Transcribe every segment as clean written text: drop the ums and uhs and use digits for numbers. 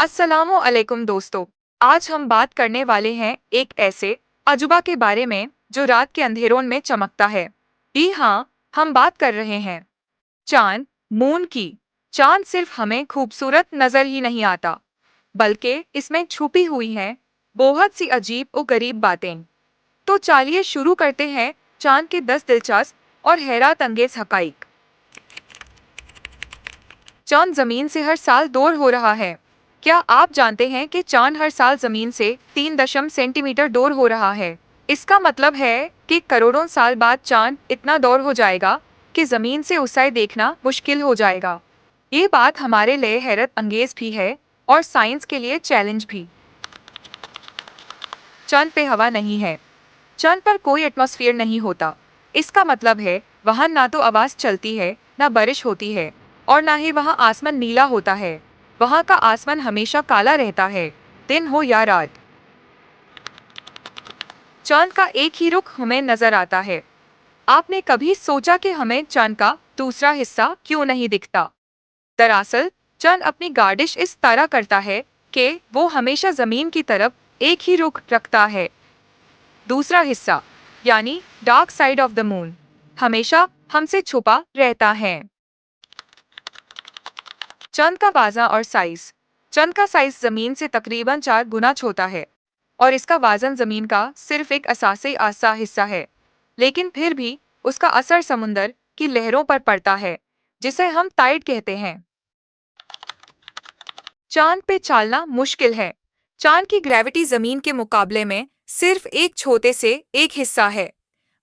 अस्सलामु अलैकुम दोस्तों। आज हम बात करने वाले हैं एक ऐसे अजूबा के बारे में जो रात के अंधेरों में चमकता है। जी हाँ, हम बात कर रहे हैं चांद, मून की। चांद सिर्फ हमें खूबसूरत नजर ही नहीं आता, बल्कि इसमें छुपी हुई हैं बहुत सी अजीब और गरीब बातें। तो चलिए शुरू करते हैं चांद के 10 दिलचस्प और हैरत अंगेज हकाइक। चांद जमीन से हर साल दूर हो रहा है। क्या आप जानते हैं कि चांद हर साल जमीन से 3 सेंटीमीटर दूर हो रहा है। इसका मतलब है कि करोड़ों साल बाद चांद इतना दूर हो जाएगा कि जमीन से उसे देखना मुश्किल हो जाएगा। ये बात हमारे लिए हैरत अंगेज भी है और साइंस के लिए चैलेंज भी। चांद पे हवा नहीं है। चांद पर कोई एटमॉस्फेयर नहीं होता। इसका मतलब है वहां ना तो आवाज चलती है, ना बारिश होती है, और ना ही वहां आसमान नीला होता है। वहां का आसमान हमेशा काला रहता है, दिन हो या रात। चांद का एक ही रुख हमें नजर आता है। आपने कभी सोचा कि हमें चांद का दूसरा हिस्सा क्यों नहीं दिखता? दरअसल चांद अपनी गर्दिश इस तरह करता है कि वो हमेशा जमीन की तरफ एक ही रुख रखता है। दूसरा हिस्सा यानी dark side of the moon हमेशा हमसे छुपा रहता है। चंद का वाजा और साइज। चंद का साइज जमीन से तकरीबन 4 गुना छोटा है और इसका वाजन जमीन का सिर्फ एक असासी आसा हिस्सा है। लेकिन फिर भी उसका असर समुंदर की लहरों पर पड़ता है, जिसे हम टाइड कहते हैं। चांद पे चलना मुश्किल है। चांद की ग्रेविटी जमीन के मुकाबले में सिर्फ एक छोटे से एक हिस्सा है।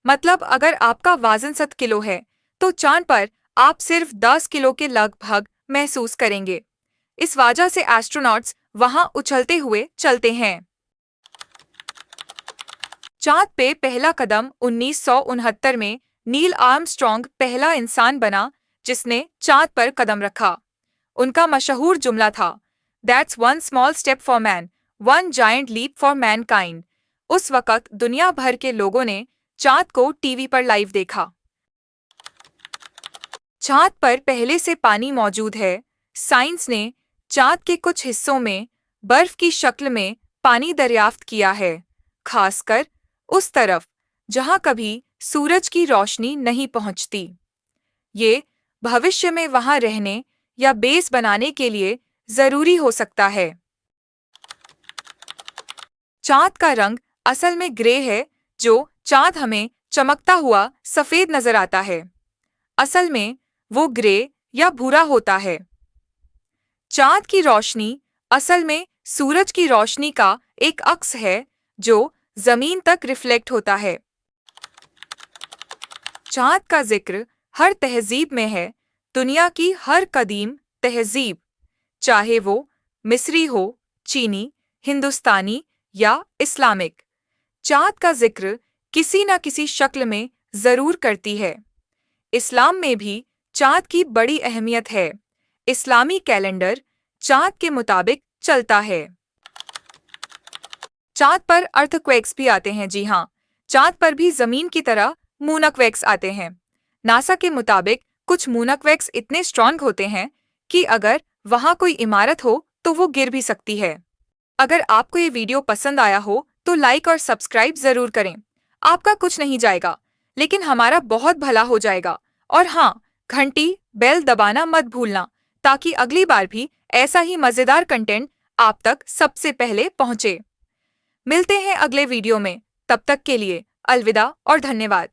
मतलब अगर आपका वजन 7 किलो है तो चांद पर आप सिर्फ 10 किलो के लगभग महसूस करेंगे। इस वजह से एस्ट्रोनॉट्स वहां उछलते हुए चलते हैं। चांद पे पहला कदम 1969 में नील आर्मस्ट्रॉन्ग पहला इंसान बना जिसने चांद पर कदम रखा। उनका मशहूर जुमला था, "That's one small step for man, one giant leap for mankind." उस वक़्त दुनिया भर के लोगों ने चांद को टीवी पर लाइव देखा। चांद पर पहले से पानी मौजूद है। साइंस ने चांद के कुछ हिस्सों में बर्फ की शक्ल में पानी दरियाफ्त किया है, खासकर उस तरफ जहां कभी सूरज की रोशनी नहीं पहुंचती। ये भविष्य में वहां रहने या बेस बनाने के लिए जरूरी हो सकता है। चांद का रंग असल में ग्रे है, जो चांद हमें चमकता हुआ सफेद नजर आता है। असल में वो ग्रे या भूरा होता है। चांद की रोशनी असल में सूरज की रोशनी का एक अक्स है जो जमीन तक रिफ्लेक्ट होता है। चांद का जिक्र हर तहजीब में है, दुनिया की हर कदीम तहजीब, चाहे वो मिस्री हो, चीनी, हिंदुस्तानी या इस्लामिक। चांद का जिक्र किसी न किसी शक्ल में जरूर करती है। इस्लाम में भी चांद की बड़ी अहमियत है। इस्लामी कैलेंडर चांद के मुताबिक चलता है। चांद पर अर्थक्वेक्स भी आते हैं। जी हाँ, चांद पर भी जमीन की तरह मूनक्वेक्स आते हैं। नासा के मुताबिक कुछ मूनक्वेक्स इतने स्ट्रांग होते हैं कि अगर वहां कोई इमारत हो तो वो गिर भी सकती है। अगर आपको ये वीडियो पसंद आया हो तो लाइक और सब्सक्राइब जरूर करें। आपका कुछ नहीं जाएगा, लेकिन हमारा बहुत भला हो जाएगा। और हाँ, घंटी बेल दबाना मत भूलना, ताकि अगली बार भी ऐसा ही मजेदार कंटेंट आप तक सबसे पहले पहुंचे। मिलते हैं अगले वीडियो में, तब तक के लिए अलविदा और धन्यवाद।